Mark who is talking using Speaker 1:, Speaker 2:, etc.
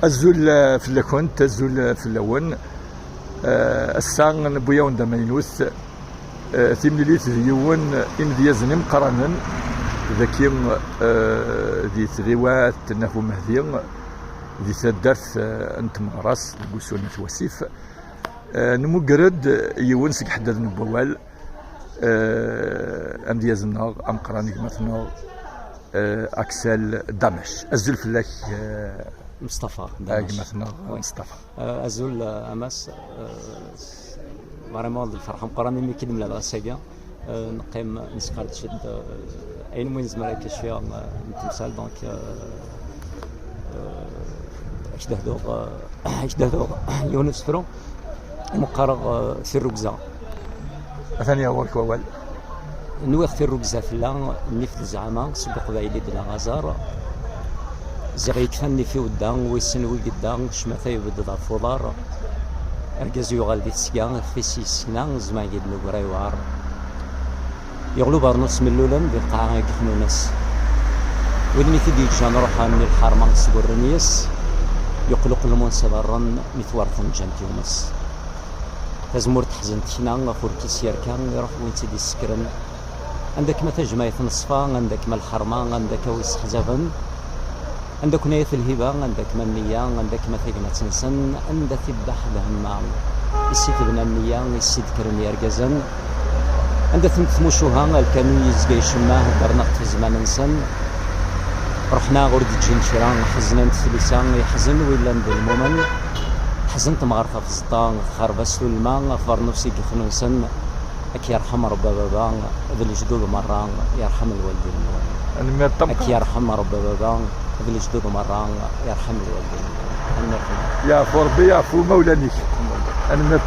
Speaker 1: الزول في اللكونت الزول في اللون السان بويا وندا ماينوث تيمليليت ديون إن ديازني مقرانا ذاكي دي تغيوات نافو مهدي دي تدرت انت مغراس بوسون تواسيف نمقرد يونسك حدد نبوال ام ديازنا ام قراني مثلا اكسل دمش الزول فلاك
Speaker 2: مصطفى دمش
Speaker 1: مثلا مصطفى
Speaker 2: الزول امس فريمون الفرحه مقراني ملي كيدملا الغساكا نقيم نسقرد شد اين وين زمرا كشفيا نتمثال دونك اجدادو يونس فرو مقرغ في الركزه
Speaker 1: ثاني هو الكوال
Speaker 2: نويخ في الركزه فلا نيف الزعامه سوق قبايلي ديال غازار زغي كفني في ودان ويسنوي قدام شمثا يبدد الفضار ارجاز يغال دي تسكان في سيسنا زمان يد نقرا يوار يغلو برنص من اللولم بالقاعه يكفنونس ودني تدي جان روحها من الحرمان سبرنيس يقلق المنصبرن مثورثن جنتيومس تزمور تحزن تشنا فوركي سيركان يروح وين تدي السكرن عندك ما تجمع نصفا عندك ما الحرمان عندك ويس حزفن عندك نية الهبة عندك ما النية عندك ما ثقنا تنسن عندك تبدح بهما السيد بنا النية السيد كرني يرقزن عندك تمشوها الكانو يزقي شماه درنا في زمان نسن رحنا غرد جين شيران حزنت ثلثان يحزن ولا ندير المومن حزنت مغرفة في الزطان خربة سلمان فار نفسي كيخنوسن اك يرحم ربا بابا ذي الجدود مران يرحم الوالدين اك يرحم ربا بابا ذي الجدود مران يرحم الوالدين
Speaker 1: يا فربي يعفو مولانيك انا ما